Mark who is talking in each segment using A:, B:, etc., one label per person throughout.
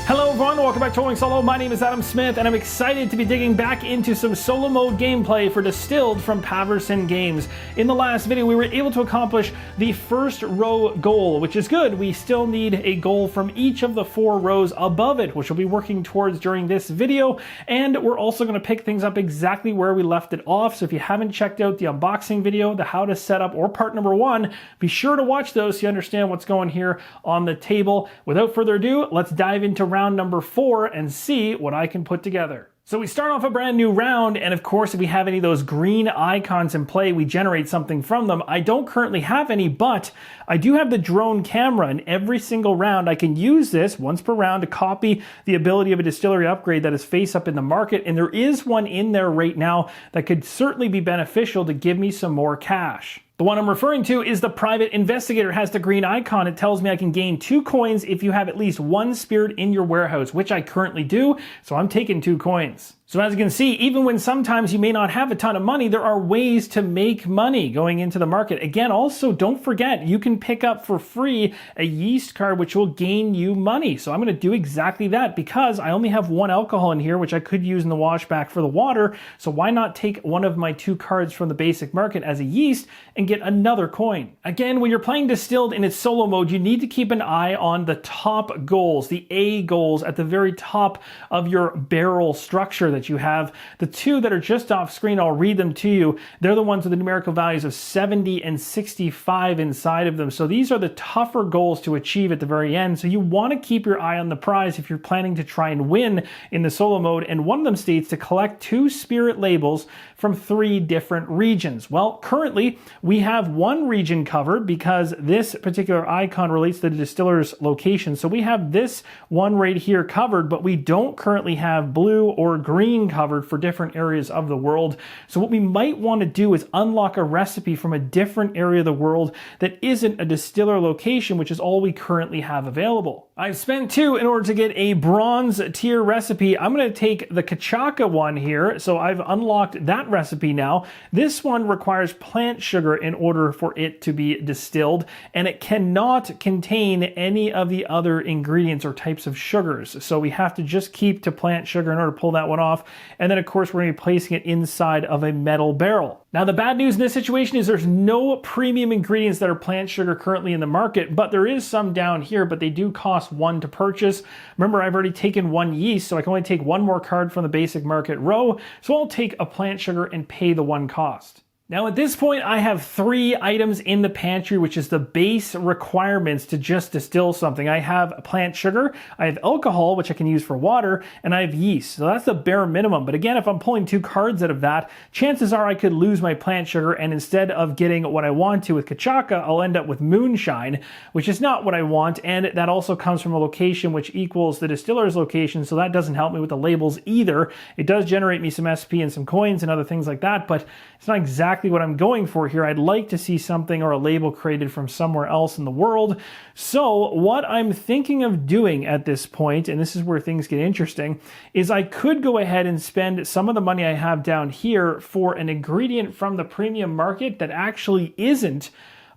A: Hello everyone, welcome back to Rolling Solo. My name is Adam Smith and I'm excited to be digging back into some solo mode gameplay for Distilled from Paverson Games. In the last video we were able to accomplish the first row goal, which is good. We still need a goal from each of the 4 rows above it, which we'll be working towards during this video. And we're also going to pick things up exactly where we left it off. So if you haven't checked out the unboxing video, the how to set up or part number 1, be sure to watch those so you understand what's going here on the table. Without further ado, let's dive into round number 4 and see what I can put together. So we start off a brand new round, and of course if we have any of those green icons in play, we generate something from them. I don't currently have any, but I do have the drone camera, and every single round I can use this once per round to copy the ability of a distillery upgrade that is face up in the market, and there is one in there right now that could certainly be beneficial to give me some more cash. The one I'm referring to is the Private Investigator. It has the green icon. It tells me I can gain 2 coins if you have at least 1 spirit in your warehouse, which I currently do, so I'm taking 2 coins. So as you can see, even when sometimes you may not have a ton of money, there are ways to make money going into the market. Again, also don't forget, you can pick up for free a yeast card, which will gain you money. So I'm going to do exactly that because I only have 1 alcohol in here, which I could use in the washback for the water. So why not take one of my 2 cards from the basic market as a yeast and get another coin? Again, when you're playing Distilled in its solo mode, you need to keep an eye on the top goals, the A goals at the very top of your barrel structure that you have. The 2 that are just off screen, I'll read them to you. They're the ones with the numerical values of 70 and 65 inside of them. So these are the tougher goals to achieve at the very end. So you want to keep your eye on the prize if you're planning to try and win in the solo mode. And one of them states to collect 2 spirit labels from 3 different regions. Well, currently we have 1 region covered because this particular icon relates to the distiller's location. So we have this one right here covered, but we don't currently have blue or green covered for different areas of the world. So what we might want to do is unlock a recipe from a different area of the world that isn't a distiller location, which is all we currently have available. I've spent 2 in order to get a bronze tier recipe. I'm going to take the Kachaka one here. So I've unlocked that recipe now. This one requires plant sugar in order for it to be distilled, and it cannot contain any of the other ingredients or types of sugars. So we have to just keep to plant sugar in order to pull that one off. And then of course we're going to be placing it inside of a metal barrel. Now the bad news in this situation is there's no premium ingredients that are plant sugar currently in the market, but there is some down here, but they do cost 1 to purchase. Remember, I've already taken 1 yeast, so I can only take 1 more card from the basic market row. So I'll take a plant sugar and pay the 1 cost. Now at this point, I have 3 items in the pantry, which is the base requirements to just distill something. I have plant sugar, I have alcohol, which I can use for water, and I have yeast. So that's the bare minimum. But again, if I'm pulling 2 cards out of that, chances are I could lose my plant sugar, and instead of getting what I want to with Kachaka, I'll end up with moonshine, which is not what I want. And that also comes from a location which equals the distiller's location, so that doesn't help me with the labels either. It does generate me some SP and some coins and other things like that, but it's not exactly what I'm going for here. I'd like to see something or a label created from somewhere else in the world. So what I'm thinking of doing at this point, and this is where things get interesting, is I could go ahead and spend some of the money I have down here for an ingredient from the premium market that actually isn't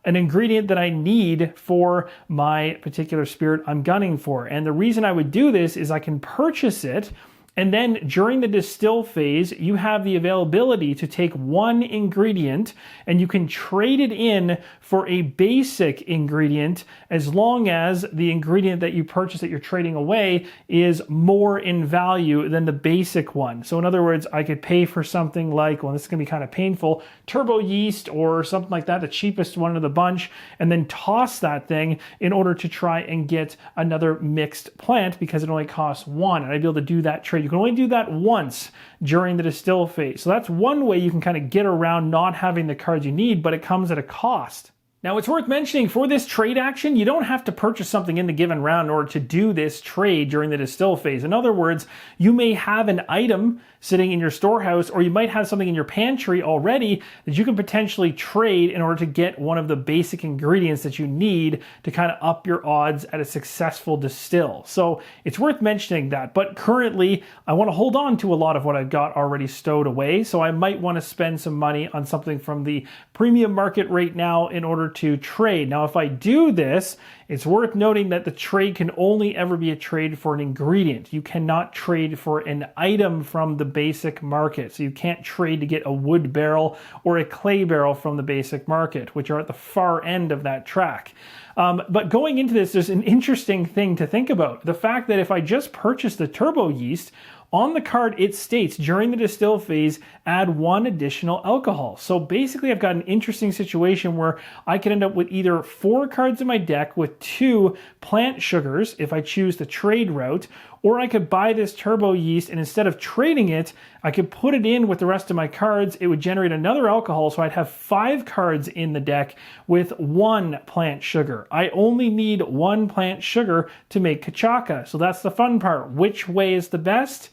A: an ingredient that I need for my particular spirit I'm gunning for. And the reason I would do this is I can purchase it, and then during the distill phase, you have the availability to take 1 ingredient and you can trade it in for a basic ingredient as long as the ingredient that you purchase that you're trading away is more in value than the basic one. So in other words, I could pay for something like, well, this is going to be kind of painful, turbo yeast or something like that, the cheapest one of the bunch, and then toss that thing in order to try and get another mixed plant because it only costs 1. And I'd be able to do that trade. You can only do that once during the distill phase. So that's one way you can kind of get around not having the cards you need, but it comes at a cost. Now, it's worth mentioning for this trade action, you don't have to purchase something in the given round in order to do this trade during the distill phase. In other words, you may have an item sitting in your storehouse, or you might have something in your pantry already that you can potentially trade in order to get one of the basic ingredients that you need to kind of up your odds at a successful distill. So it's worth mentioning that. But currently, I want to hold on to a lot of what I've got already stowed away. So I might want to spend some money on something from the premium market right now in order to trade. Now, if I do this, it's worth noting that the trade can only ever be a trade for an ingredient. You cannot trade for an item from the basic market. So you can't trade to get a wood barrel or a clay barrel from the basic market, which are at the far end of that track. But going into this, there's an interesting thing to think about. The fact that if I just purchase the turbo yeast, on the card, it states during the distill phase, add 1 additional alcohol. So basically, I've got an interesting situation where I could end up with either 4 cards in my deck with 2 plant sugars if I choose the trade route, or I could buy this turbo yeast and instead of trading it, I could put it in with the rest of my cards. It would generate another alcohol, so I'd have 5 cards in the deck with 1 plant sugar. I only need 1 plant sugar to make cachaca. So that's the fun part. Which way is the best?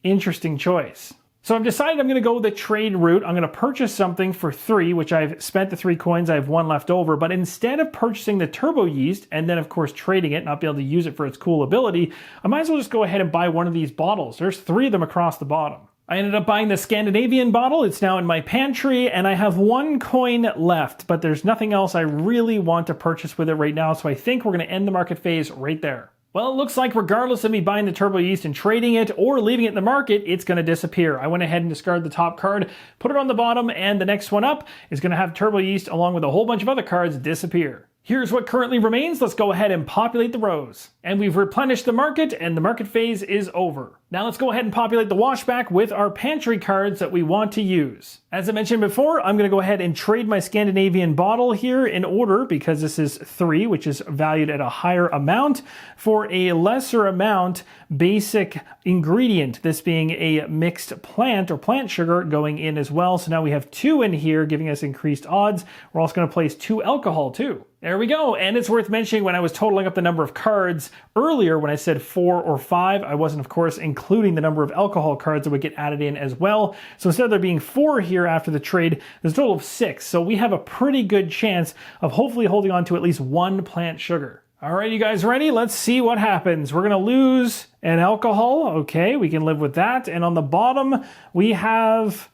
A: Interesting choice. So I've decided I'm going to go the trade route. I'm going to purchase something for 3, which I've spent the 3 coins. I have 1 left over. But instead of purchasing the turbo yeast and then, of course, trading it, not be able to use it for its cool ability, I might as well just go ahead and buy one of these bottles. There's 3 of them across the bottom. I ended up buying the Scandinavian bottle. It's now in my pantry, and I have 1 coin left, but there's nothing else I really want to purchase with it right now, so I think we're going to end the market phase right there. Well, it looks like regardless of me buying the turbo yeast and trading it or leaving it in the market, it's going to disappear. I went ahead and discarded the top card, put it on the bottom, and the next one up is going to have turbo yeast along with a whole bunch of other cards disappear. Here's what currently remains. Let's go ahead and populate the rows. And we've replenished the market, and the market phase is over. Now let's go ahead and populate the washback with our pantry cards that we want to use. As I mentioned before, I'm going to go ahead and trade my Scandinavian bottle here in order, because this is 3, which is valued at a higher amount, for a lesser amount basic ingredient, this being a mixed plant or plant sugar going in as well. So now we have 2 in here, giving us increased odds. We're also going to place 2 alcohol too. There we go. And it's worth mentioning, when I was totaling up the number of cards earlier, when I said 4 or 5, I wasn't, of course, including the number of alcohol cards that would get added in as well. So instead of there being 4 here after the trade, there's a total of 6. So we have a pretty good chance of hopefully holding on to at least 1 plant sugar. All right, you guys ready? Let's see what happens. We're going to lose an alcohol. Okay, we can live with that. And on the bottom, we have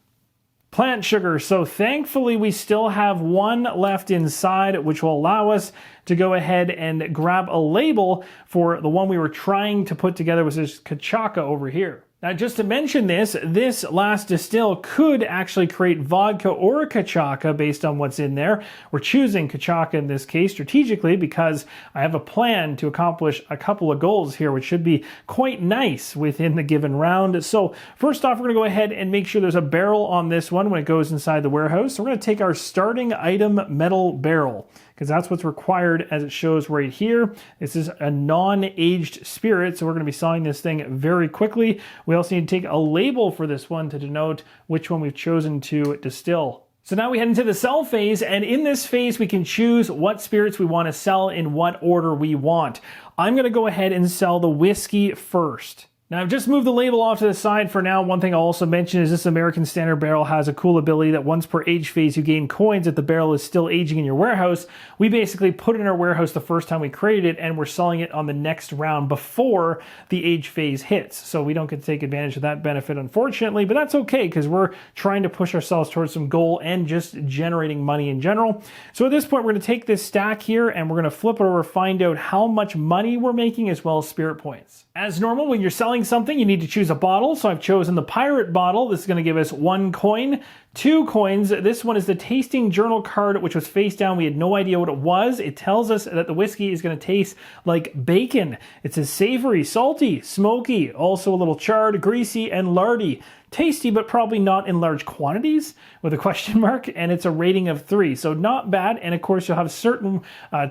A: plant sugar. So thankfully, we still have 1 left inside, which will allow us to go ahead and grab a label for the one we were trying to put together, which is cachaca over here. Now, just to mention this last distill could actually create vodka or cachaca based on what's in there. We're choosing cachaca in this case strategically because I have a plan to accomplish a couple of goals here, which should be quite nice within the given round. So first off, we're going to go ahead and make sure there's a barrel on this one when it goes inside the warehouse. So we're going to take our starting item metal barrel, because that's what's required as it shows right here. This is a non-aged spirit, so we're going to be selling this thing very quickly. We also need to take a label for this one to denote which one we've chosen to distill. So now we head into the sell phase, and in this phase we can choose what spirits we want to sell in what order we want. I'm going to go ahead and sell the whiskey first. Now, I've just moved the label off to the side for now. One thing I'll also mention is this American Standard barrel has a cool ability that once per age phase you gain coins if the barrel is still aging in your warehouse. We basically put it in our warehouse the first time we created it, and we're selling it on the next round before the age phase hits. So we don't get to take advantage of that benefit, unfortunately, but that's okay because we're trying to push ourselves towards some goal and just generating money in general. So at this point, we're going to take this stack here and we're going to flip it over, find out how much money we're making as well as spirit points. As normal, when you're selling something, you need to choose a bottle. So I've chosen the pirate bottle. This is going to give us 1 coin, 2 coins. This one is the tasting journal card, which was face down. We had no idea what it was. It tells us that the whiskey is going to taste like bacon. It says savory, salty, smoky, also a little charred, greasy, and lardy. Tasty, but probably not in large quantities, with a question mark, and it's a rating of 3. So not bad, and of course you'll have certain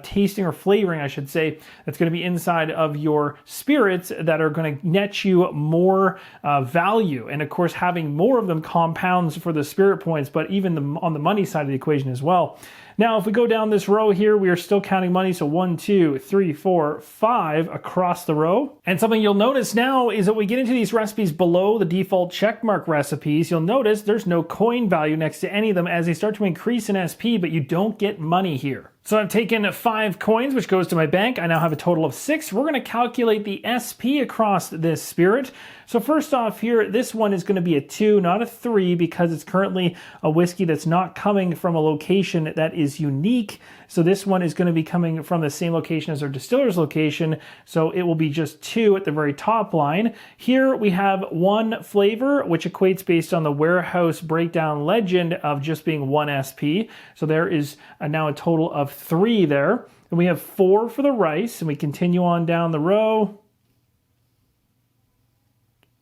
A: tasting or flavoring, I should say, that's going to be inside of your spirits that are going to net you more value. And of course, having more of them compounds for the spirit points, but even on the money side of the equation as well. Now, if we go down this row here, we are still counting money. So 1, 2, 3, 4, 5 across the row. And something you'll notice now is that we get into these recipes below the default checkmark recipes. You'll notice there's no coin value next to any of them as they start to increase in SP, but you don't get money here. So I've taken 5 coins, which goes to my bank. I now have a total of 6. We're going to calculate the SP across this spirit. So first off here, this one is going to be a 2, not a 3, because it's currently a whiskey that's not coming from a location that is unique. So this one is going to be coming from the same location as our distiller's location. So it will be just 2 at the very top line. Here we have 1 flavor, which equates based on the warehouse breakdown legend of just being 1 SP. So there is now a total of 3 there. And we have 4 for the rice, and we continue on down the row.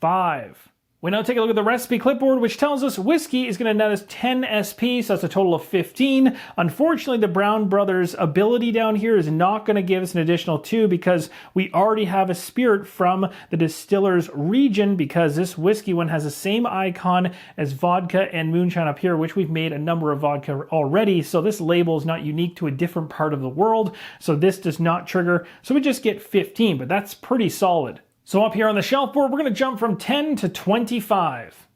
A: 5. We now take a look at the recipe clipboard, which tells us whiskey is going to net us 10 SP, so that's a total of 15. Unfortunately, the Brown Brothers ability down here is not going to give us an additional 2 because we already have a spirit from the distiller's region, because this whiskey one has the same icon as vodka and moonshine up here, which we've made a number of vodka already. So this label is not unique to a different part of the world. So this does not trigger. So we just get 15, but that's pretty solid. So up here on the shelf board, we're going to jump from 10 to 25.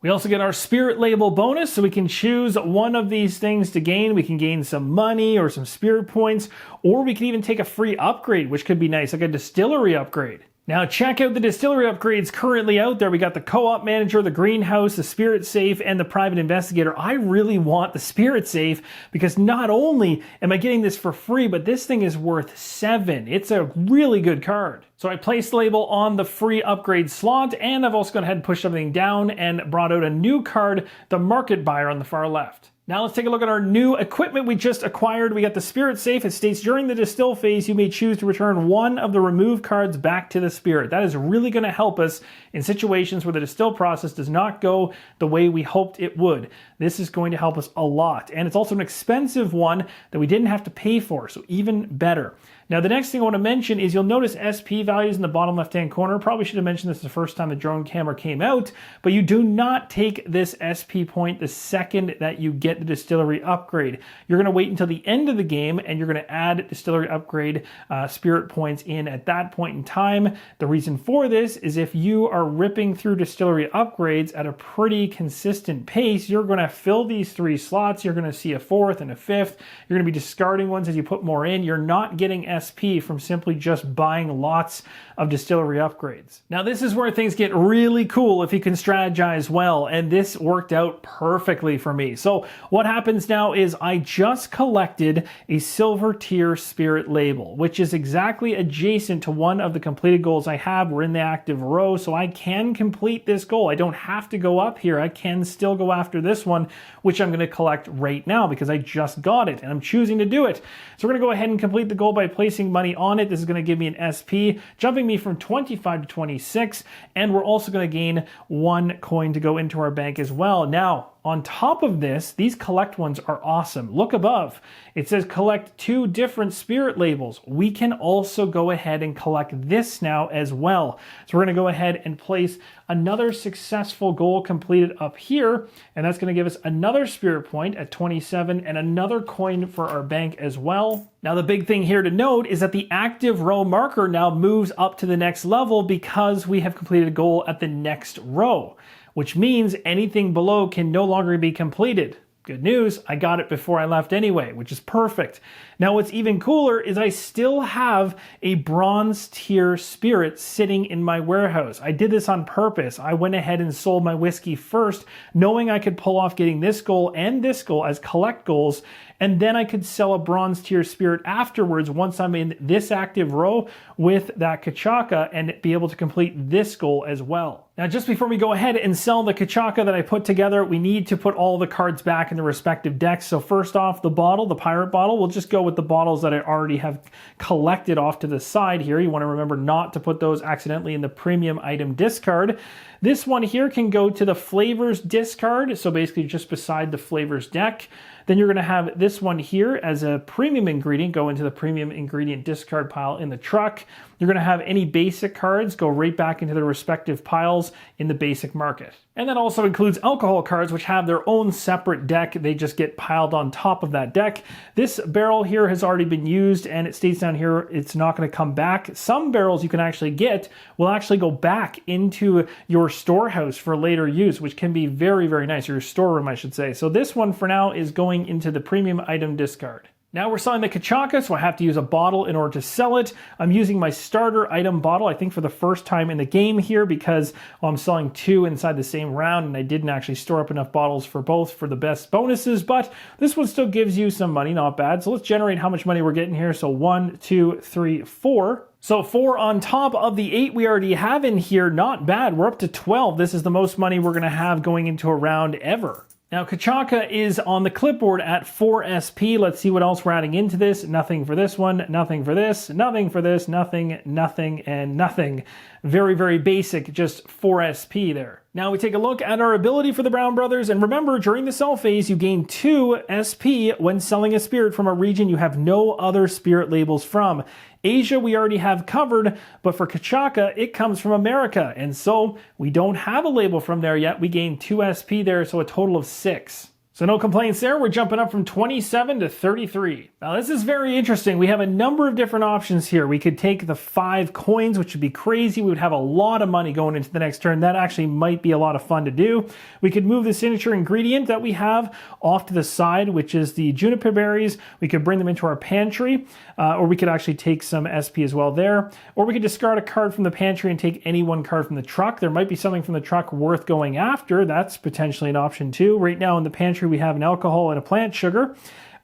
A: We also get our spirit label bonus, so we can choose one of these things to gain. We can gain some money or some spirit points, or we can even take a free upgrade, which could be nice, like a distillery upgrade. Now check out the distillery upgrades currently out there. We got the co-op manager, the greenhouse, the spirit safe, and the private investigator. I really want the spirit safe because not only am I getting this for free, but this thing is worth 7. It's a really good card. So I placed the label on the free upgrade slot, and I've also gone ahead and pushed everything down and brought out a new card, the market buyer on the far left. Now let's take a look at our new equipment we just acquired. We got the spirit safe. It states during the distill phase, you may choose to return 1 of the removed cards back to the spirit. That is really going to help us in situations where the distill process does not go the way we hoped it would. This is going to help us a lot. And it's also an expensive one that we didn't have to pay for, so even better. Now the next thing I want to mention is you'll notice SP values in the bottom left-hand corner. Probably should have mentioned this the first time the drone camera came out, but you do not take this SP point the second that you get the distillery upgrade. You're going to wait until the end of the game, and you're going to add distillery upgrade spirit points in at that point in time. The reason for this is if you are ripping through distillery upgrades at a pretty consistent pace, you're going to fill these 3 slots. You're going to see a 4th and a 5th. You're going to be discarding ones as you put more in. You're not getting SP from simply just buying lots of distillery upgrades. Now this is where things get really cool if you can strategize well, and this worked out perfectly for me. So what happens now is I just collected a silver tier spirit label, which is exactly adjacent to one of the completed goals I have. We're in the active row, so I can complete this goal. I don't have to go up here. I can still go after this one, which I'm going to collect right now because I just got it and I'm choosing to do it. So we're going to go ahead and complete the goal by placing money on it. This is going to give me an SP, jumping me from 25 to 26, and we're also going to gain 1 coin to go into our bank as well. Now, on top of this, these collect ones are awesome. Look above. It says collect 2 different spirit labels. We can also go ahead and collect this now as well. So we're going to go ahead and place another successful goal completed up here, and that's going to give us another spirit point at 27 and another coin for our bank as well. Now the big thing here to note is that the active row marker now moves up to the next level because we have completed a goal at the next row, which means anything below can no longer be completed. Good news, I got it before I left anyway, which is perfect. Now what's even cooler is I still have a bronze tier spirit sitting in my warehouse. I did this on purpose. I went ahead and sold my whiskey first, knowing I could pull off getting this goal and this goal as collect goals, and then I could sell a bronze tier spirit afterwards once I'm in this active row with that Kachaka and be able to complete this goal as well. Now, just before we go ahead and sell the Kachaka that I put together, we need to put all the cards back in the respective decks. So first off, the bottle, the pirate bottle, we'll just go with the bottles that I already have collected off to the side here. You want to remember not to put those accidentally in the premium item discard. This one here can go to the flavors discard, so basically just beside the flavors deck. Then you're going to have this one here as a premium ingredient go into the premium ingredient discard pile in the truck. You're going to have any basic cards go right back into their respective piles in the basic market. And that also includes alcohol cards, which have their own separate deck. They just get piled on top of that deck. This barrel here has already been used, and it states down here it's not going to come back. Some barrels you can actually get will actually go back into your storehouse for later use, which can be very, very nice, or your storeroom, I should say. So this one for now is going into the premium item discard. Now we're selling the Kachaka, so I have to use a bottle in order to sell it. I'm using my starter item bottle, I think for the first time in the game here, because I'm selling 2 inside the same round, and I didn't actually store up enough bottles for both for the best bonuses, but this one still gives you some money, not bad. So let's generate how much money we're getting here. So 1, 2, 3, 4. So 4 on top of the 8 we already have in here, not bad. We're up to 12. This is the most money we're gonna have going into a round ever. Now, Kachaka is on the clipboard at 4 SP. Let's see what else we're adding into this. Nothing for this one, nothing for this, nothing for this, nothing, nothing, and nothing. Very, very basic, just 4 SP there. Now we take a look at our ability for the Brown Brothers, and remember, during the sell phase, you gain 2 SP when selling a spirit from a region you have no other spirit labels from. Asia we already have covered, but for Kachaka, it comes from America, and so we don't have a label from there yet. We gain 2 SP there, so a total of 6. So no complaints there. We're jumping up from 27 to 33. Now this is very interesting. We have a number of different options here. We could take the 5 coins, which would be crazy. We would have a lot of money going into the next turn. That actually might be a lot of fun to do. We could move the signature ingredient that we have off to the side, which is the juniper berries. We could bring them into our pantry, or we could actually take some SP as well there. Or we could discard a card from the pantry and take any one card from the truck. There might be something from the truck worth going after. That's potentially an option too. Right now in the pantry, we have an alcohol and a plant sugar,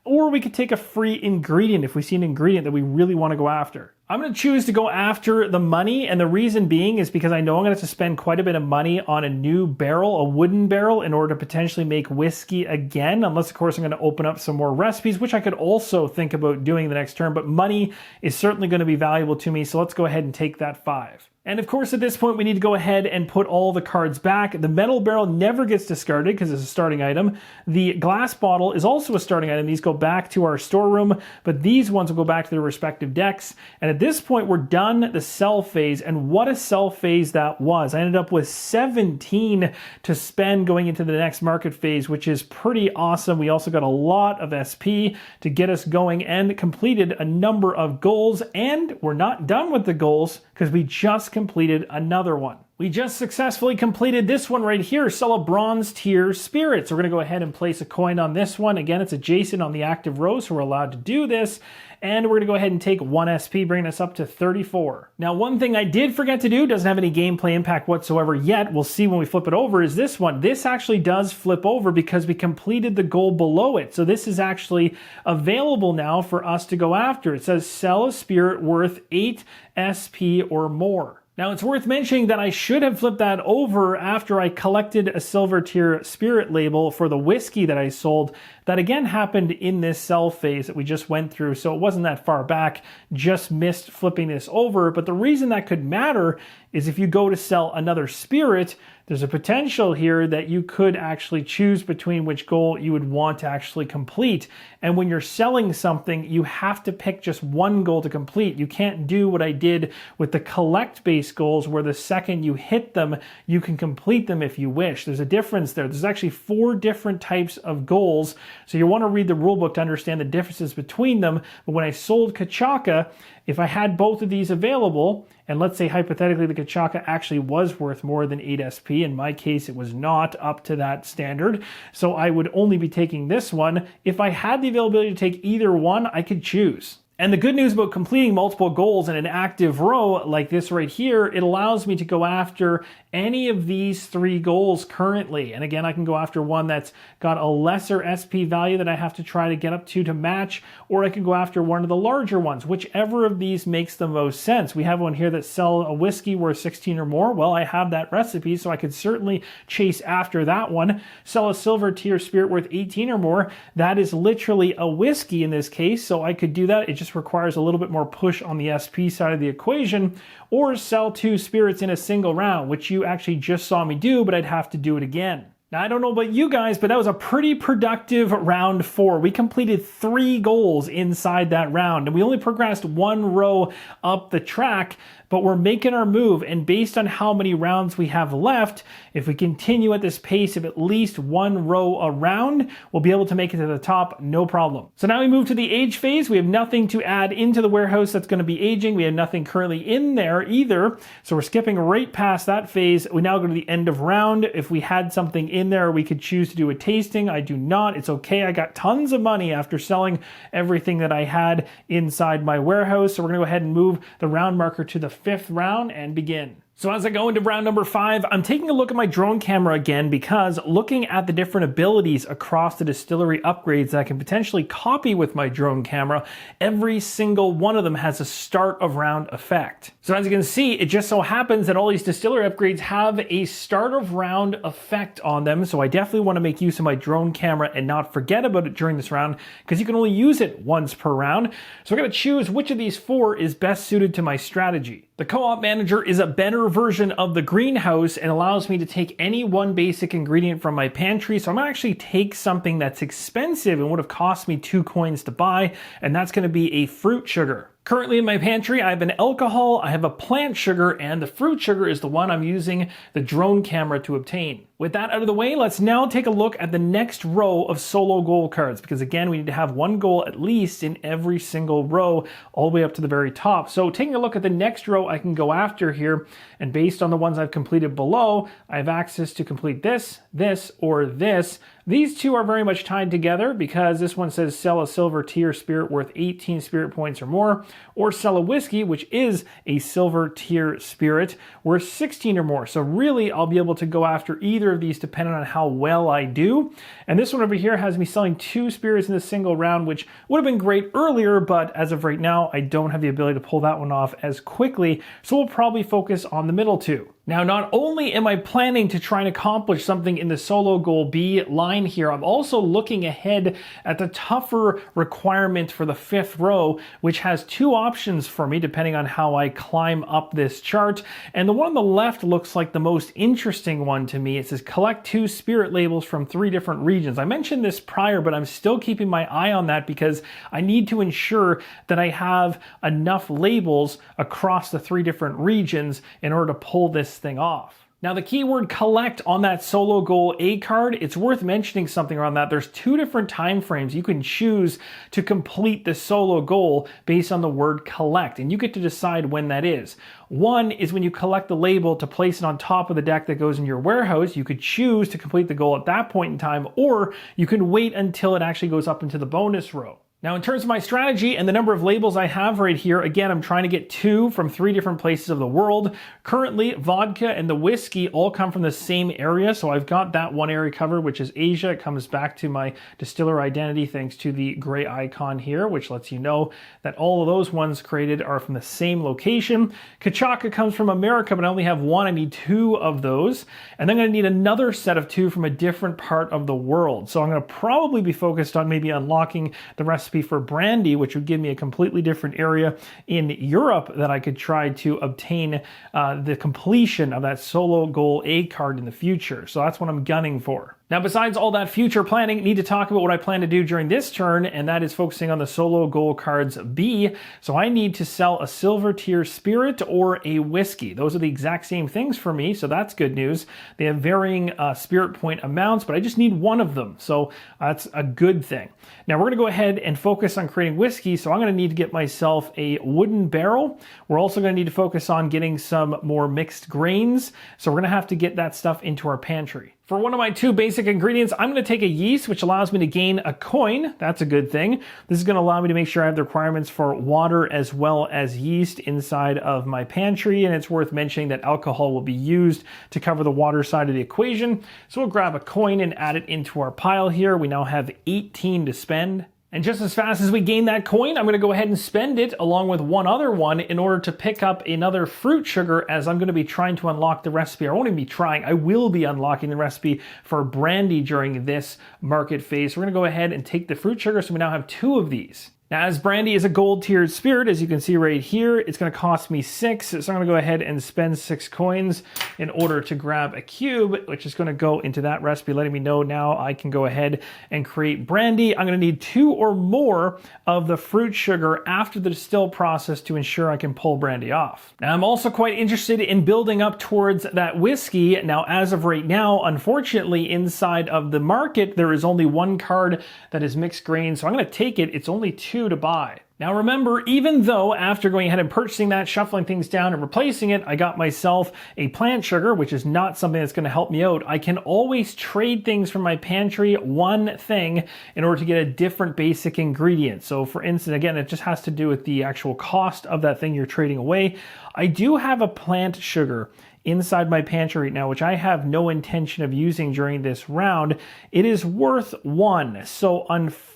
A: or we could take a free ingredient if we see an ingredient that we really want to go after. I'm going to choose to go after the money, and the reason being is because I know I'm going to have to spend quite a bit of money on a new barrel, a wooden barrel, in order to potentially make whiskey again, unless of course I'm going to open up some more recipes, which I could also think about doing the next turn, but money is certainly going to be valuable to me, so let's go ahead and take that 5. And of course, at this point, we need to go ahead and put all the cards back. The metal barrel never gets discarded because it's a starting item. The glass bottle is also a starting item. These go back to our storeroom, but these ones will go back to their respective decks. And at this point, we're done the sell phase, and what a sell phase that was. I ended up with 17 to spend going into the next market phase, which is pretty awesome. We also got a lot of SP to get us going and completed a number of goals, and we're not done with the goals because we just completed another one. We just successfully completed this one right here, sell a bronze tier spirit. So we're going to go ahead and place a coin on this one. Again, it's adjacent on the active row, so we're allowed to do this. And we're going to go ahead and take 1 SP, bringing us up to 34. Now, one thing I did forget to do, doesn't have any gameplay impact whatsoever yet, we'll see when we flip it over, is this one. This actually does flip over because we completed the goal below it. So this is actually available now for us to go after. It says sell a spirit worth 8 SP or more. Now, it's worth mentioning that I should have flipped that over after I collected a silver tier spirit label for the whiskey that I sold. That again happened in this sell phase that we just went through, so it wasn't that far back, just missed flipping this over. But the reason that could matter is if you go to sell another spirit, there's a potential here that you could actually choose between which goal you would want to actually complete. And when you're selling something, you have to pick just one goal to complete. You can't do what I did with the collect-based goals, where the second you hit them, you can complete them if you wish. There's a difference there. There's actually 4 different types of goals, so you want to read the rulebook to understand the differences between them. But when I sold Kachaka, if I had both of these available, and let's say hypothetically the Kachaka actually was worth more than 8 SP, in my case it was not up to that standard, so I would only be taking this one. If I had the availability to take either one, I could choose. And the good news about completing multiple goals in an active row like this right here, it allows me to go after any of these 3 goals currently. And again, I can go after one that's got a lesser SP value that I have to try to get up to match, or I can go after one of the larger ones, whichever of these makes the most sense. We have one here that sell a whiskey worth 16 or more. Well, I have that recipe, so I could certainly chase after that one. Sell a silver tier spirit worth 18 or more. That is literally a whiskey in this case, so I could do that. It just requires a little bit more push on the SP side of the equation. Or sell 2 spirits in a single round, which you actually just saw me do, but I'd have to do it again. Now, I don't know about you guys, but that was a pretty productive round 4. We completed 3 goals inside that round, and we only progressed 1 row up the track, but we're making our move, and based on how many rounds we have left, if we continue at this pace of at least 1 row a round, we'll be able to make it to the top, no problem. So now we move to the age phase. We have nothing to add into the warehouse that's going to be aging. We have nothing currently in there either, so we're skipping right past that phase. We now go to the end of round. If we had something in in there. We could choose to do a tasting. I do not. It's okay. I got tons of money after selling everything that I had inside my warehouse. So we're going to go ahead and move the round marker to the 5th round and begin. So as I go into round number 5, I'm taking a look at my drone camera again because looking at the different abilities across the distillery upgrades that I can potentially copy with my drone camera, every single one of them has a start of round effect. So as you can see, it just so happens that all these distillery upgrades have a start of round effect on them. So I definitely want to make use of my drone camera and not forget about it during this round because you can only use it once per round. So I'm going to choose which of these 4 is best suited to my strategy. The Co-op Manager is a better version of the greenhouse and allows me to take any one basic ingredient from my pantry. So I'm going to actually take something that's expensive and would have cost me 2 coins to buy, and that's going to be a fruit sugar. Currently in my pantry, I have an alcohol, I have a plant sugar, and the fruit sugar is the one I'm using the drone camera to obtain. With that out of the way, let's now take a look at the next row of solo goal cards, because again, we need to have 1 goal at least in every single row, all the way up to the very top. So taking a look at the next row I can go after here, and based on the ones I've completed below, I have access to complete this, this, or this. These 2 are very much tied together because this one says sell a silver tier spirit worth 18 spirit points or more, or sell a whiskey, which is a silver tier spirit worth 16 or more. So really, I'll be able to go after either of these depending on how well I do. And this one over here has me selling 2 spirits in a single round, which would have been great earlier, but as of right now, I don't have the ability to pull that one off as quickly. So we'll probably focus on the middle 2. Now, not only am I planning to try and accomplish something in the solo goal B line here, I'm also looking ahead at the tougher requirement for the 5th row, which has 2 options for me depending on how I climb up this chart. And the one on the left looks like the most interesting one to me. It says collect 2 spirit labels from 3 different regions. I mentioned this prior, but I'm still keeping my eye on that because I need to ensure that I have enough labels across the 3 different regions in order to pull this thing off. Now the keyword collect on that solo goal A card, it's worth mentioning something around that. There's 2 different time frames you can choose to complete the solo goal based on the word collect, and you get to decide when that is. One is when you collect the label to place it on top of the deck that goes in your warehouse. You could choose to complete the goal at that point in time, or you can wait until it actually goes up into the bonus row. Now, in terms of my strategy and the number of labels I have right here, again, I'm trying to get 2 from 3 different places of the world. Currently, vodka and the whiskey all come from the same area, so I've got that one area covered, which is Asia. It comes back to my distiller identity thanks to the gray icon here, which lets you know that all of those ones created are from the same location. Kachaka comes from America, but I only have 1. I need 2 of those. And then I'm going to need another set of 2 from a different part of the world. So I'm going to probably be focused on maybe unlocking the recipe for brandy, which would give me a completely different area in Europe that I could try to obtain the completion of that solo goal A card in the future. So that's what I'm gunning for. Now, besides all that future planning, I need to talk about what I plan to do during this turn, and that is focusing on the solo goal cards B. So I need to sell a silver tier spirit or a whiskey. Those are the exact same things for me, so that's good news. They have varying spirit point amounts, but I just need 1 of them, so that's a good thing. Now, we're going to go ahead and focus on creating whiskey, so I'm going to need to get myself a wooden barrel. We're also going to need to focus on getting some more mixed grains, so we're going to have to get that stuff into our pantry. For one of my 2 basic ingredients, I'm going to take a yeast, which allows me to gain a coin. That's a good thing. This is going to allow me to make sure I have the requirements for water as well as yeast inside of my pantry. And it's worth mentioning that alcohol will be used to cover the water side of the equation. So we'll grab a coin and add it into our pile here. We now have 18 to spend. And just as fast as we gain that coin, I'm going to go ahead and spend it along with 1 other one in order to pick up another fruit sugar, as I'm going to be trying to unlock the recipe. I won't even be trying. I will be unlocking the recipe for brandy during this market phase. So we're going to go ahead and take the fruit sugar. So we now have 2 of these. Now, as brandy is a gold tiered spirit, as you can see right here, it's going to cost me 6. So I'm going to go ahead and spend 6 coins in order to grab a cube, which is going to go into that recipe, letting me know now I can go ahead and create brandy. I'm going to need 2 or more of the fruit sugar after the distill process to ensure I can pull brandy off. Now, I'm also quite interested in building up towards that whiskey. Now, as of right now, unfortunately, inside of the market, there is only 1 card that is mixed grain. So I'm going to take it. It's only 2 to buy. Now remember, even though after going ahead and purchasing that, shuffling things down and replacing it, I got myself a plant sugar, which is not something that's going to help me out, I can always trade things from my pantry, one thing, in order to get a different basic ingredient. So for instance, again, it just has to do with the actual cost of that thing you're trading away. I do have a plant sugar inside my pantry right now, which I have no intention of using during this round. It is worth 1. So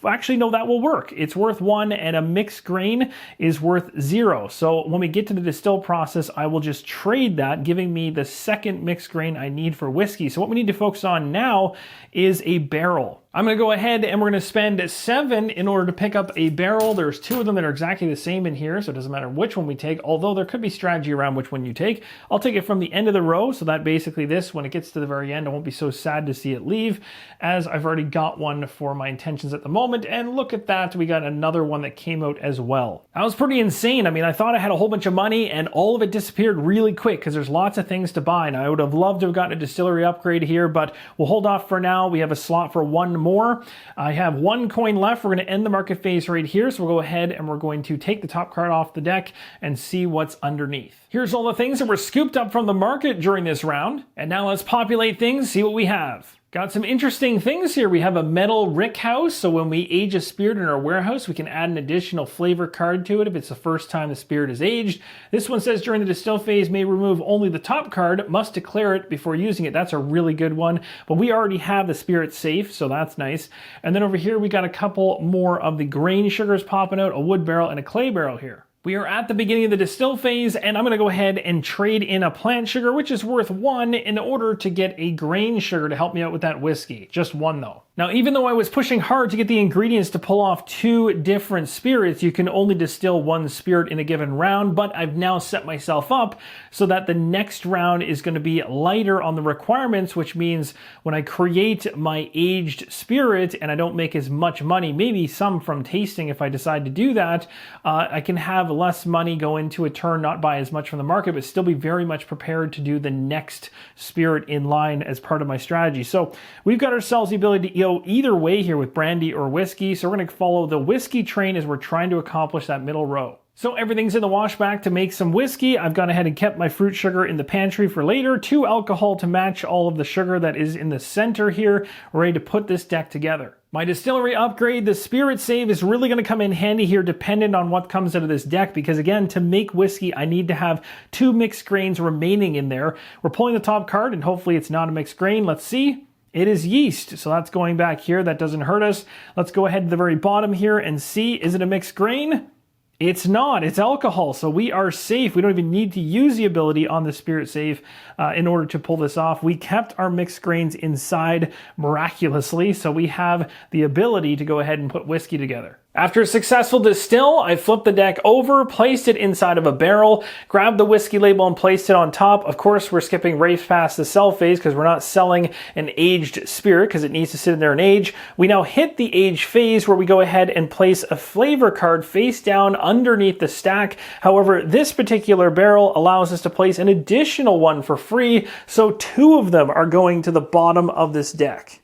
A: actually, no, that will work. It's worth 1, and a mixed grain is worth 0. So when we get to the distill process, I will just trade that, giving me the second mixed grain I need for whiskey. So what we need to focus on now is a barrel. I'm going to go ahead and we're going to spend 7 in order to pick up a barrel. There's 2 of them that are exactly the same in here, so it doesn't matter which one we take, although there could be strategy around which one you take. I'll take it from the end of the row, so that basically this, when it gets to the very end, I won't be so sad to see it leave, as I've already got one for my intentions at the moment. And look at that, we got another one that came out as well. That was pretty insane. I mean, I thought I had a whole bunch of money, and all of it disappeared really quick because there's lots of things to buy. Now, I would have loved to have gotten a distillery upgrade here, but we'll hold off for now. We have a slot for 1 more. I have 1 coin left. We're going to end the market phase right here. So we'll go ahead and we're going to take the top card off the deck and see what's underneath. Here's all the things that were scooped up from the market during this round. And now let's populate things, see what we have. Got some interesting things here. We have a metal rick house, so when we age a spirit in our warehouse, we can add an additional flavor card to it if it's the first time the spirit is aged. This one says during the distill phase, may remove only the top card, must declare it before using it. That's a really good one, but we already have the spirit safe, so that's nice. And then over here, we got a couple more of the grain sugars popping out, a wood barrel and a clay barrel here. We are at the beginning of the distill phase, and I'm going to go ahead and trade in a plant sugar, which is worth 1, in order to get a grain sugar to help me out with that whiskey. Just 1 though. Now, even though I was pushing hard to get the ingredients to pull off 2 different spirits, you can only distill 1 spirit in a given round, but I've now set myself up so that the next round is going to be lighter on the requirements, which means when I create my aged spirit and I don't make as much money, maybe some from tasting if I decide to do that, I can have less money go into a turn, not buy as much from the market, but still be very much prepared to do the next spirit in line as part of my strategy. So we've got ourselves the ability to go either way here with brandy or whiskey. So we're going to follow the whiskey train as we're trying to accomplish that middle row. So everything's in the washback to make some whiskey. I've gone ahead and kept my fruit sugar in the pantry for later. 2 alcohol to match all of the sugar that is in the center here. We're ready to put this deck together. My distillery upgrade, the spirit save, is really going to come in handy here dependent on what comes out of this deck, because again, to make whiskey, I need to have 2 mixed grains remaining in there. We're pulling the top card, and hopefully it's not a mixed grain. Let's see. It is yeast, so that's going back here. That doesn't hurt us. Let's go ahead to the very bottom here and see, is it a mixed grain? It's not, it's alcohol, so we are safe. We don't even need to use the ability on the spirit save in order to pull this off. We kept our mixed grains inside miraculously, so we have the ability to go ahead and put whiskey together. After a successful distill, I flipped the deck over, placed it inside of a barrel, grabbed the whiskey label and placed it on top. Of course, we're skipping right past the sell phase because we're not selling an aged spirit because it needs to sit in there and age. We now hit the age phase where we go ahead and place a flavor card face down underneath the stack. However, this particular barrel allows us to place an additional one for free, so 2 of them are going to the bottom of this deck.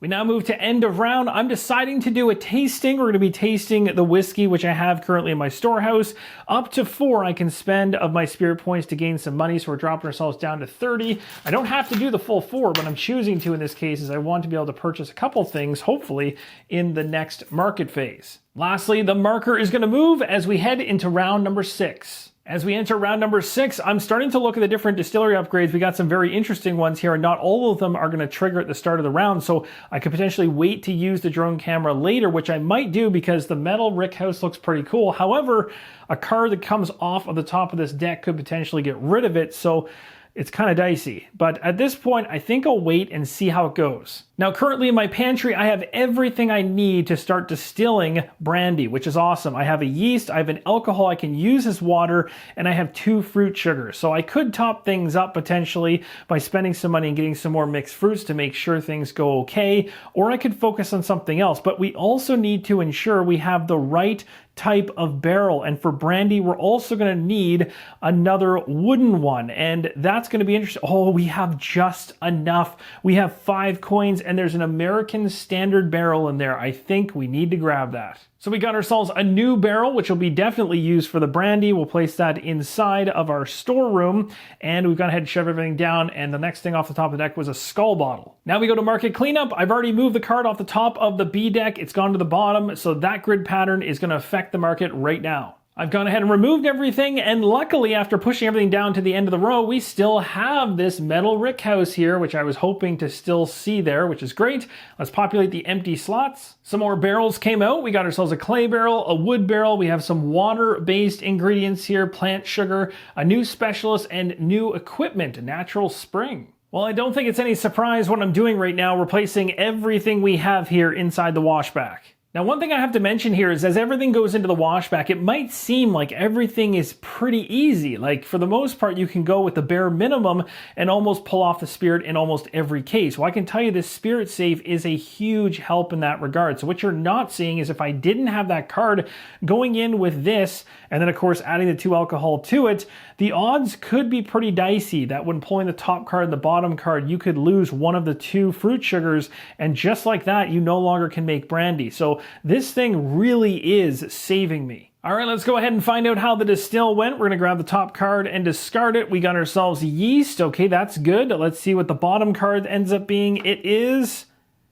A: We now move to end of round. I'm deciding to do a tasting. We're going to be tasting the whiskey, which I have currently in my storehouse. Up to 4 I can spend of my spirit points to gain some money, so we're dropping ourselves down to 30. I don't have to do the full 4, but I'm choosing to in this case as I want to be able to purchase a couple things, hopefully, in the next market phase. Lastly, the marker is going to move as we head into round number 6. As we enter round number 6, I'm starting to look at the different distillery upgrades. We got some very interesting ones here, and not all of them are going to trigger at the start of the round, so I could potentially wait to use the drone camera later, which I might do because the metal rick house looks pretty cool. However, a card that comes off of the top of this deck could potentially get rid of it, so it's kind of dicey. But at this point, I think I'll wait and see how it goes. Now, currently in my pantry, I have everything I need to start distilling brandy, which is awesome. I have a yeast, I have an alcohol I can use as water, and I have 2 fruit sugars. So I could top things up potentially by spending some money and getting some more mixed fruits to make sure things go okay, or I could focus on something else. But we also need to ensure we have the right type of barrel, and for brandy we're also going to need another wooden one, and that's going to be interesting. Oh, we have just enough. We have 5 coins, and there's an American standard barrel in there. I think we need to grab that. So we got ourselves a new barrel, which will be definitely used for the brandy. We'll place that inside of our storeroom, and we've gone ahead and shoved everything down, and the next thing off the top of the deck was a skull bottle. Now we go to market cleanup. I've already moved the card off the top of the B deck. It's gone to the bottom, so that grid pattern is going to affect the market right now. I've gone ahead and removed everything, and luckily, after pushing everything down to the end of the row, we still have this metal rickhouse here, which I was hoping to still see there, which is great. Let's populate the empty slots. Some more barrels came out. We got ourselves a clay barrel, a wood barrel. We have some water-based ingredients here, plant sugar, a new specialist, and new equipment, natural spring. Well, I don't think it's any surprise what I'm doing right now, replacing everything we have here inside the washback. Now, one thing I have to mention here is as everything goes into the washback, it might seem like everything is pretty easy. Like, for the most part, you can go with the bare minimum and almost pull off the spirit in almost every case. Well, I can tell you this spirit safe is a huge help in that regard. So what you're not seeing is if I didn't have that card going in with this, and then of course adding the 2 alcohol to it, the odds could be pretty dicey that when pulling the top card and the bottom card, you could lose one of the 2 fruit sugars, and just like that, you no longer can make brandy. So this thing really is saving me. All right, let's go ahead and find out how the distill went. We're going to grab the top card and discard it. We got ourselves yeast. Okay, that's good. Let's see what the bottom card ends up being. It is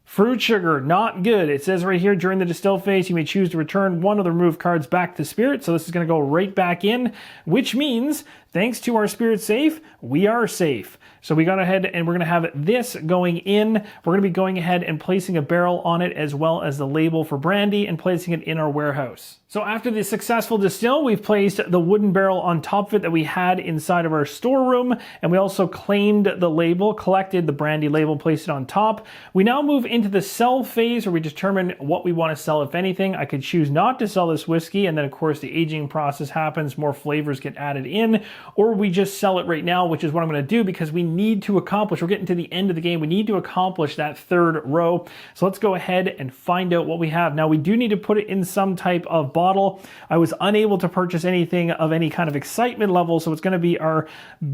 A: fruit sugar. Not good. It says right here, during the distill phase, you may choose to return one of the removed cards back to spirit. So this is going to go right back in, which means thanks to our spirit safe, we are safe. So we got ahead and we're going to have this going in. We're going to be going ahead and placing a barrel on it as well as the label for brandy and placing it in our warehouse. So after the successful distill, we've placed the wooden barrel on top of it that we had inside of our storeroom, and we also claimed the label, collected the brandy label, placed it on top. We now move into the sell phase where we determine what we want to sell, if anything. I could choose not to sell this whiskey, and then of course the aging process happens, more flavors get added in, or we just sell it right now, which is what I'm going to do because we need to accomplish, we're getting to the end of the game, we need to accomplish that third row. So let's go ahead and find out what we have. Now we do need to put it in some type of bottle. I was unable to purchase anything of any kind of excitement level, so it's going to be our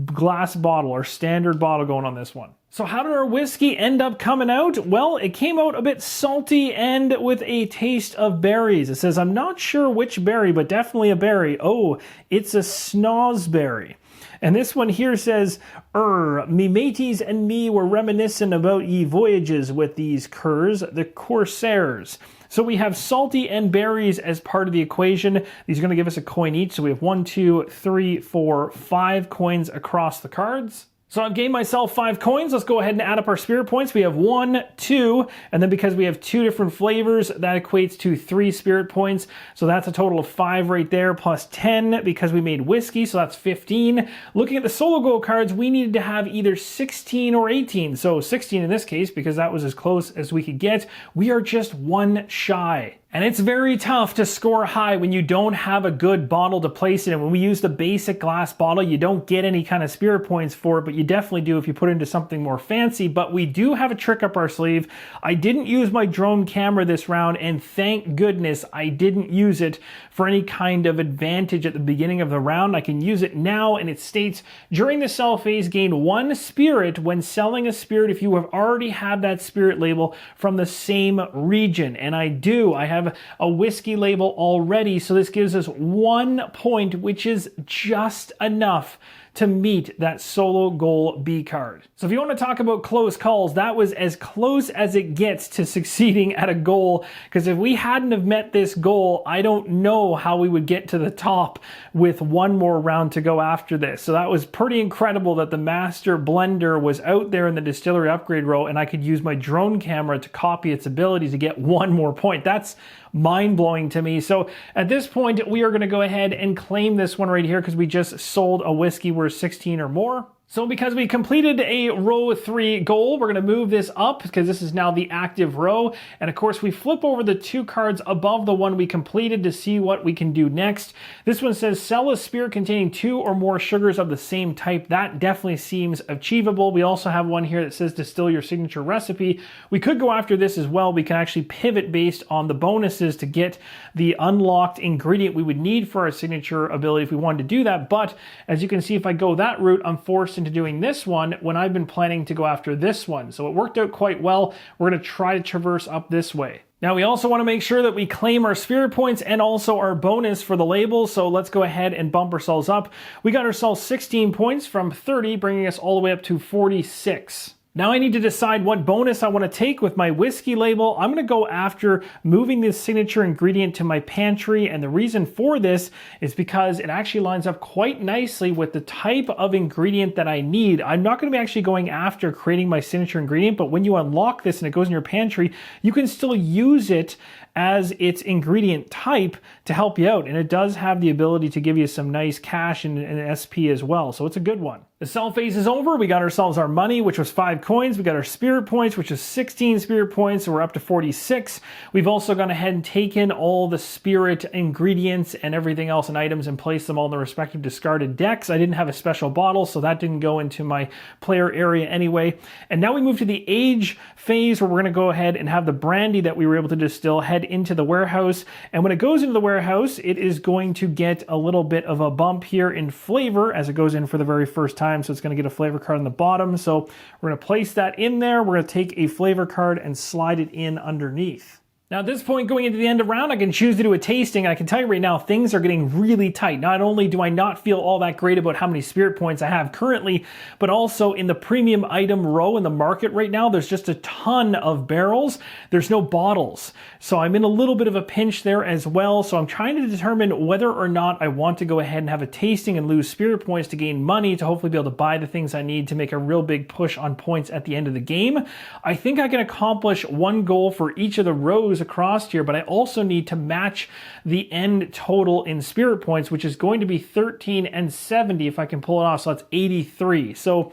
A: glass bottle, our standard bottle going on this one. So how did our whiskey end up coming out? Well, it came out a bit salty and with a taste of berries. It says, I'm not sure which berry, but definitely a berry. Oh, it's a snozberry. And this one here says, me mates and me were reminiscent about ye voyages with these curs, the corsairs. So we have salty and berries as part of the equation. These are going to give us a coin each. So we have 1, 2, 3, 4, 5 coins across the cards. So I've gained myself 5 coins. Let's go ahead and add up our spirit points. We have 1, 2, and then because we have 2 different flavors, that equates to 3 spirit points. So that's a total of 5 right there, plus 10 because we made whiskey, so that's 15. Looking at the solo gold cards, we needed to have either 16 or 18. So 16 in this case, because that was as close as we could get. We are just 1 shy. And it's very tough to score high when you don't have a good bottle to place it in. When we use the basic glass bottle, you don't get any kind of spirit points for it, but you definitely do if you put it into something more fancy. But we do have a trick up our sleeve. I didn't use my drone camera this round, and thank goodness I didn't use it for any kind of advantage at the beginning of the round. I can use it now, and it states, during the sell phase, gain 1 spirit when selling a spirit if you have already had that spirit label from the same region. And I do. I have a whiskey label already, so this gives us 1 point, which is just enough to meet that solo goal B card. So if you want to talk about close calls, that was as close as it gets to succeeding at a goal, because if we hadn't have met this goal, I don't know how we would get to the top with 1 more round to go after this. So that was pretty incredible that the Master Blender was out there in the distillery upgrade row, and I could use my drone camera to copy its ability to get 1 more point. That's mind-blowing to me. So at this point, we are going to go ahead and claim this one right here because we just sold a whiskey worth 16 or more. So because we completed a row 3 goal, we're going to move this up because this is now the active row. And of course, we flip over the 2 cards above the one we completed to see what we can do next. This one says, sell a spirit containing 2 or more sugars of the same type. That definitely seems achievable. We also have one here that says, distill your signature recipe. We could go after this as well. We can actually pivot based on the bonuses to get the unlocked ingredient we would need for our signature ability if we wanted to do that. But as you can see, if I go that route, I'm forced into doing this one when I've been planning to go after this one. So it worked out quite well. We're going to try to traverse up this way. Now we also want to make sure that we claim our spirit points and also our bonus for the label. So let's go ahead and bump ourselves up. We got ourselves 16 points from 30, bringing us all the way up to 46. Now I need to decide what bonus I want to take with my whiskey label. I'm going to go after moving this signature ingredient to my pantry, and the reason for this is because it actually lines up quite nicely with the type of ingredient that I need. I'm not going to be actually going after creating my signature ingredient, but when you unlock this and it goes in your pantry, you can still use it as its ingredient type to help you out, and it does have the ability to give you some nice cash and SP as well, so it's a good one. The sell phase is over. We got ourselves our money, which was 5 coins. We got our spirit points, which is 16 spirit points, so we're up to 46. We've also gone ahead and taken all the spirit ingredients and everything else and items and placed them all in the respective discarded decks. I didn't have a special bottle, so that didn't go into my player area anyway. And now we move to the age phase, where we're going to go ahead and have the brandy that we were able to distill head into the warehouse. And when it goes into the warehouse, it is going to get a little bit of a bump here in flavor as it goes in for the very first time. So it's going to get a flavor card on the bottom. So we're going to place that in there. We're going to take a flavor card and slide it in underneath. Now at this point, going into the end of round, I can choose to do a tasting. I can tell you right now, things are getting really tight. Not only do I not feel all that great about how many spirit points I have currently, but also in the premium item row in the market right now, there's just a ton of barrels. There's no bottles. So I'm in a little bit of a pinch there as well. So I'm trying to determine whether or not I want to go ahead and have a tasting and lose spirit points to gain money to hopefully be able to buy the things I need to make a real big push on points at the end of the game. I think I can accomplish one goal for each of the rows across here, but I also need to match the end total in spirit points, which is going to be 13 and 70 if I can pull it off. So that's 83. So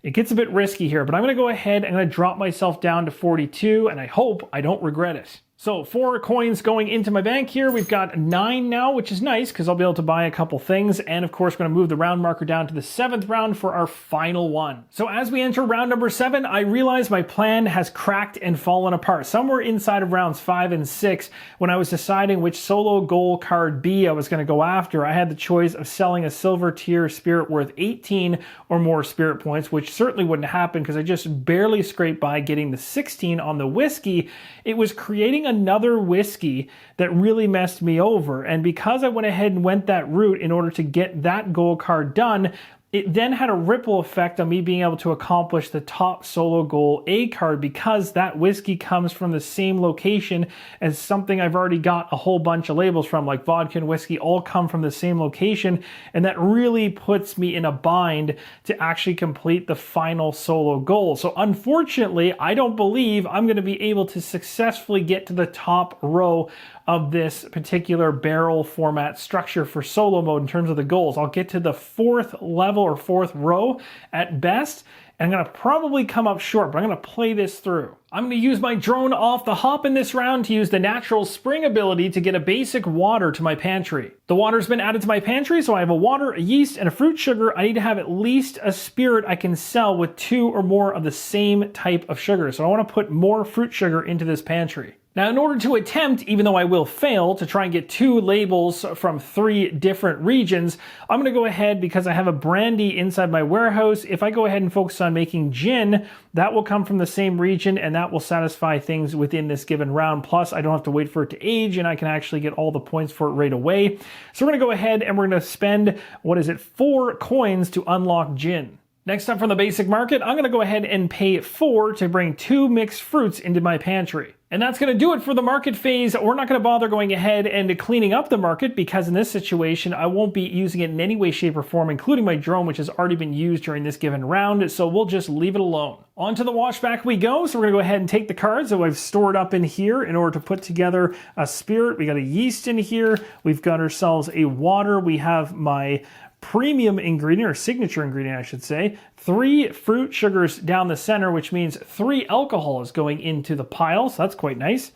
A: it gets a bit risky here, but I'm going to go ahead and I'm going to drop myself down to 42, and I hope I don't regret it. So 4 coins going into my bank here. We've got 9 now, which is nice because I'll be able to buy a couple things. And of course, we're going to move the round marker down to the 7th round for our final one. So as we enter round number 7, I realize my plan has cracked and fallen apart. Somewhere inside of rounds 5 and 6, when I was deciding which solo goal card B I was going to go after, I had the choice of selling a silver tier spirit worth 18 or more spirit points, which certainly wouldn't happen because I just barely scraped by getting the 16 on the whiskey. It was creating another whiskey that really messed me over. And because I went ahead and went that route in order to get that goal card done, it then had a ripple effect on me being able to accomplish the top solo goal A card, because that whiskey comes from the same location as something I've already got a whole bunch of labels from, like vodka and whiskey all come from the same location, and that really puts me in a bind to actually complete the final solo goal. So unfortunately, I don't believe I'm going to be able to successfully get to the top row of this particular barrel format structure for solo mode in terms of the goals. I'll get to the 4th level or 4th row at best, and I'm going to probably come up short, but I'm going to play this through. I'm going to use my drone off the hop in this round to use the natural spring ability to get a basic water to my pantry. The water's been added to my pantry, so I have a water, a yeast, and a fruit sugar. I need to have at least a spirit I can sell with 2 or more of the same type of sugar. So I want to put more fruit sugar into this pantry. Now, in order to attempt, even though I will fail, to try and get 2 labels from 3 different regions, I'm going to go ahead, because I have a brandy inside my warehouse. If I go ahead and focus on making gin, that will come from the same region, and that will satisfy things within this given round. Plus, I don't have to wait for it to age, and I can actually get all the points for it right away. So we're going to go ahead and we're going to spend, 4 coins to unlock gin. Next up from the basic market, I'm going to go ahead and pay 4 to bring 2 mixed fruits into my pantry. And that's going to do it for the market phase. We're not going to bother going ahead and cleaning up the market, because in this situation, I won't be using it in any way, shape, or form, including my drone, which has already been used during this given round. So we'll just leave it alone. On to the washback we go. So we're going to go ahead and take the cards that I've stored up in here in order to put together a spirit. We got a yeast in here. We've got ourselves a water. We have my premium ingredient, or signature ingredient, I should say, 3 fruit sugars down the center, which means 3 alcohol is going into the pile. So that's quite nice. So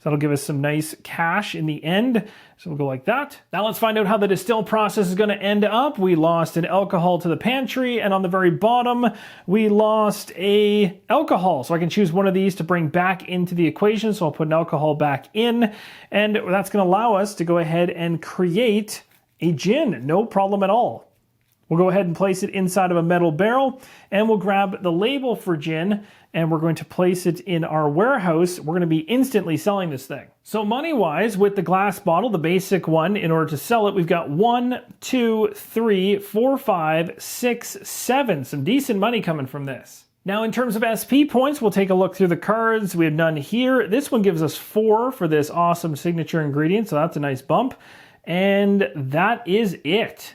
A: that'll give us some nice cash in the end. So we'll go like that. Now let's find out how the distill process is going to end up. We lost an alcohol to the pantry, and on the very bottom, we lost a alcohol. So I can choose one of these to bring back into the equation. So I'll put an alcohol back in, and that's going to allow us to go ahead and create a gin, no problem at all. We'll go ahead and place it inside of a metal barrel, and we'll grab the label for gin, and we're going to place it in our warehouse. We're going to be instantly selling this thing. So money-wise, with the glass bottle, the basic one, in order to sell it, we've got 1, 2, 3, 4, 5, 6, 7. Some decent money coming from this. Now, in terms of SP points, we'll take a look through the cards. We have none here. This one gives us 4 for this awesome signature ingredient, so that's a nice bump. And that is it.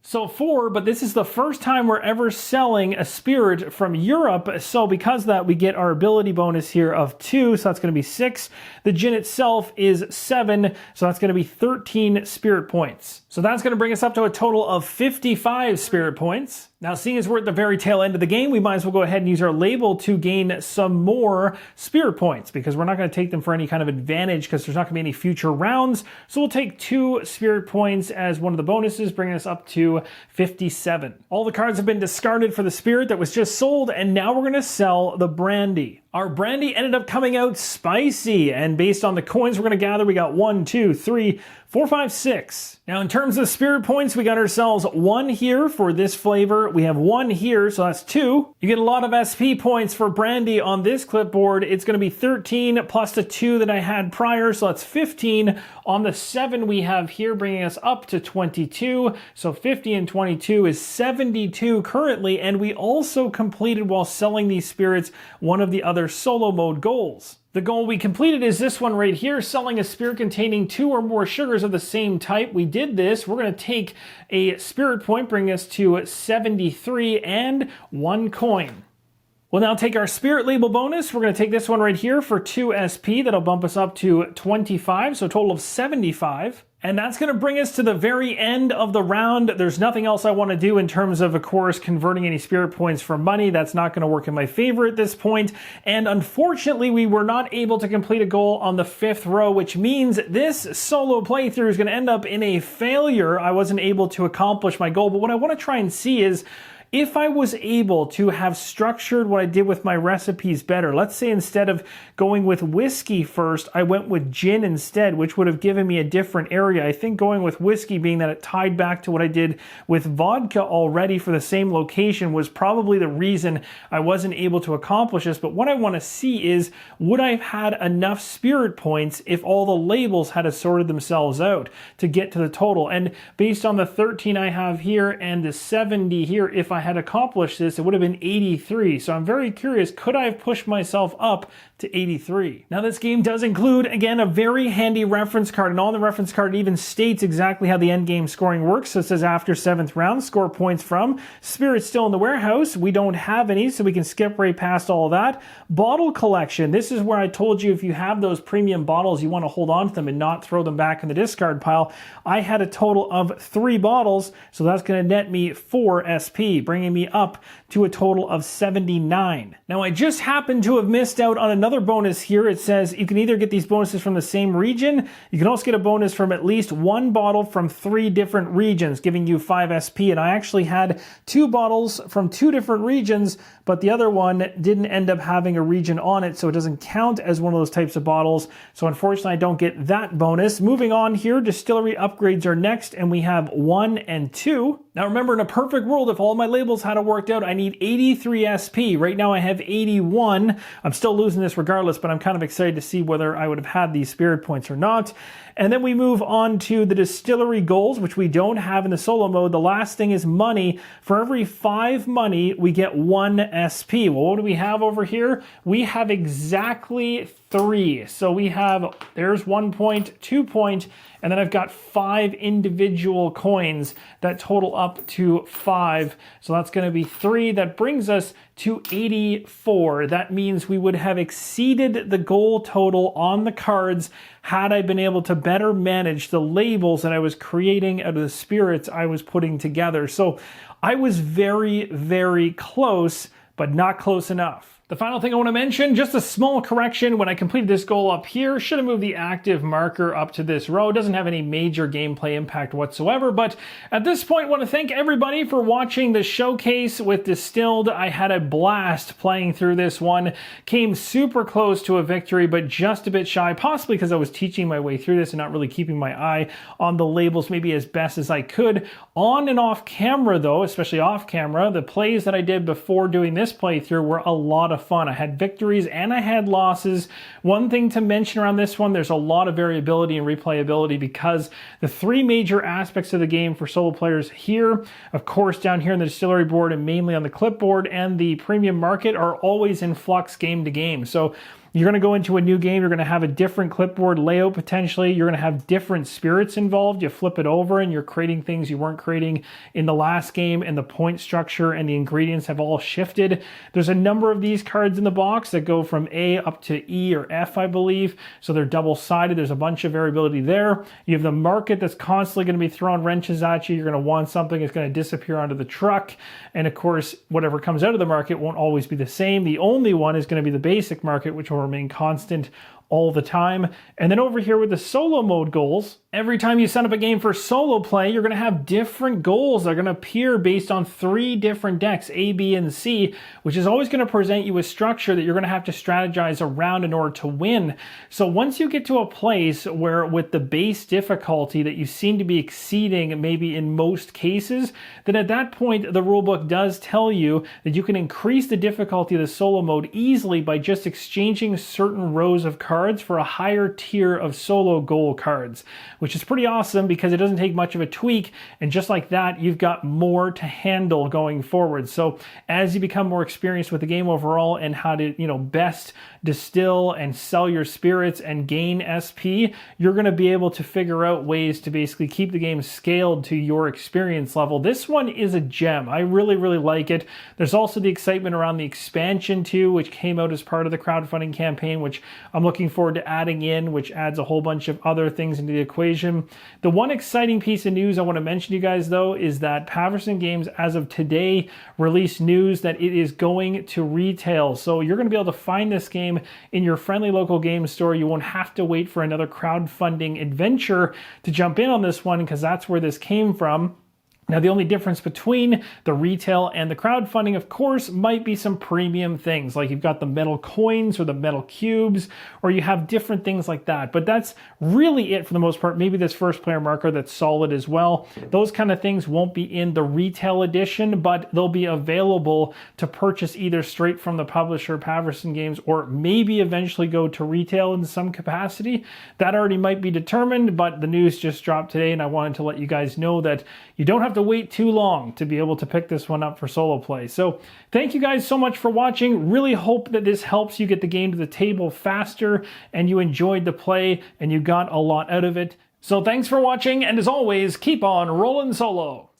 A: So 4, but this is the first time we're ever selling a spirit from Europe. So because of that, we get our ability bonus here of 2. So that's going to be 6. The gin itself is 7. So that's going to be 13 spirit points. So that's going to bring us up to a total of 55 spirit points. Now, seeing as we're at the very tail end of the game, we might as well go ahead and use our label to gain some more spirit points, because we're not going to take them for any kind of advantage because there's not going to be any future rounds. So we'll take 2 spirit points as one of the bonuses, bringing us up to 57. All the cards have been discarded for the spirit that was just sold, and now we're going to sell the brandy. Our brandy ended up coming out spicy, and based on the coins we're going to gather, we got 1, 2, 3, 4, 5, 6. Now, in terms of spirit points, we got ourselves 1 here for this flavor. We have 1 here, so that's 2. You get a lot of SP points for brandy on this clipboard. It's going to be 13 plus the 2 that I had prior, so that's 15. On the 7 we have here, bringing us up to 22. So 50 and 22 is 72 currently, and we also completed, while selling these spirits, one of the other solo mode goals. The goal we completed is this one right here, selling a spirit containing 2 or more sugars of the same type. We did this. We're going to take a spirit point, bring us to 73 and 1 coin. We'll now take our spirit label bonus. We're going to take this one right here for 2 SP. That'll bump us up to 25, so a total of 75. And that's going to bring us to the very end of the round. There's nothing else I want to do in terms of course, converting any spirit points for money. That's not going to work in my favor at this point. And unfortunately, we were not able to complete a goal on the 5th row, which means this solo playthrough is going to end up in a failure. I wasn't able to accomplish my goal, but what I want to try and see is, if I was able to have structured what I did with my recipes better, let's say instead of going with whiskey first, I went with gin instead, which would have given me a different area. I think going with whiskey, being that it tied back to what I did with vodka already for the same location, was probably the reason I wasn't able to accomplish this. But what I want to see is, would I have had enough spirit points if all the labels had sorted themselves out to get to the total? And based on the 13 I have here and the 70 here, if I had accomplished this, it would have been 83. So I'm very curious, could I have pushed myself up to 83? Now, this game does include, again, a very handy reference card, and on the reference card it even states exactly how the end game scoring works. So it says after 7th round, score points from spirits still in the warehouse. We don't have any, so we can skip right past all of that. Bottle collection. This is where I told you if you have those premium bottles, you want to hold on to them and not throw them back in the discard pile. I had a total of 3 bottles, so that's going to net me 4 SP, bringing me up to a total of 79. Now, I just happened to have missed out on another bonus here. It says you can either get these bonuses from the same region, you can also get a bonus from at least 1 bottle from 3 different regions, giving you 5 SP. And I actually had 2 bottles from 2 different regions, but the other one didn't end up having a region on it, so it doesn't count as one of those types of bottles. So unfortunately, I don't get that bonus. Moving on here, distillery upgrades are next, and we have 1 and 2. Now remember, in a perfect world, if all my labels had it worked out, I need 83 SP. Right now I have 81. I'm still losing this regardless, but I'm kind of excited to see whether I would have had these spirit points or not. And then we move on to the distillery goals, which we don't have in the solo mode. The last thing is money. For every 5 money, we get 1 SP. Well, what do we have over here? We have exactly 3. So we have, there's 1 point, 2 point, and then I've got 5 individual coins that total up to 5. So that's going to be 3. That brings us to 84. That means we would have exceeded the goal total on the cards had I been able to better manage the labels that I was creating out of the spirits I was putting together. So I was very, very close, but not close enough. The final thing I want to mention, just a small correction. When I completed this goal up here, should have moved the active marker up to this row. It doesn't have any major gameplay impact whatsoever, but at this point, I want to thank everybody for watching the showcase with Distilled. I had a blast playing through this one. Came super close to a victory, but just a bit shy, possibly because I was teaching my way through this and not really keeping my eye on the labels maybe as best as I could. On and off camera though, especially off camera, the plays that I did before doing this playthrough were a lot of fun. I had victories and I had losses. One thing to mention around this one, there's a lot of variability and replayability because the three major aspects of the game for solo players here, of course down here in the distillery board and mainly on the clipboard and the premium market, are always in flux game to game. So you're going to go into a new game, you're going to have a different clipboard layout potentially, you're going to have different spirits involved. You flip it over and you're creating things you weren't creating in the last game, and the point structure and the ingredients have all shifted. There's a number of these cards in the box that go from A up to E or F, I believe, so they're double-sided. There's a bunch of variability there. You have the market that's constantly going to be throwing wrenches at you. You're going to want something that's going to disappear onto the truck, and of course, whatever comes out of the market won't always be the same. The only one is going to be the basic market, which will remain constant all the time. And then over here with the solo mode goals, every time you set up a game for solo play, you're going to have different goals that are going to appear based on three different decks, A, B, and C, which is always going to present you a structure that you're going to have to strategize around in order to win. So once you get to a place where with the base difficulty that you seem to be exceeding maybe in most cases, then at that point the rulebook does tell you that you can increase the difficulty of the solo mode easily by just exchanging certain rows of cards for a higher tier of solo goal cards, which is pretty awesome because it doesn't take much of a tweak, and just like that you've got more to handle going forward. So as you become more experienced with the game overall and how to, best distill and sell your spirits and gain SP, you're going to be able to figure out ways to basically keep the game scaled to your experience level. This one is a gem. I really, really like it. There's also the excitement around the expansion too, which came out as part of the crowdfunding campaign, which I'm looking forward to adding in, which adds a whole bunch of other things into the equation. The one exciting piece of news I want to mention to you guys though is that Paverson Games as of today released news that it is going to retail. So you're going to be able to find this game in your friendly local game store. You won't have to wait for another crowdfunding adventure to jump in on this one, because that's where this came from. Now, the only difference between the retail and the crowdfunding, of course, might be some premium things, like you've got the metal coins or the metal cubes, or you have different things like that. But that's really it for the most part. Maybe this first player marker that's solid as well. Those kind of things won't be in the retail edition, but they'll be available to purchase either straight from the publisher, Paverson Games, or maybe eventually go to retail in some capacity. That already might be determined, but the news just dropped today, and I wanted to let you guys know that you don't have to wait too long to be able to pick this one up for solo play. So thank you guys so much for watching. Really hope that this helps you get the game to the table faster and you enjoyed the play and you got a lot out of it. So thanks for watching, and as always, keep on rolling solo.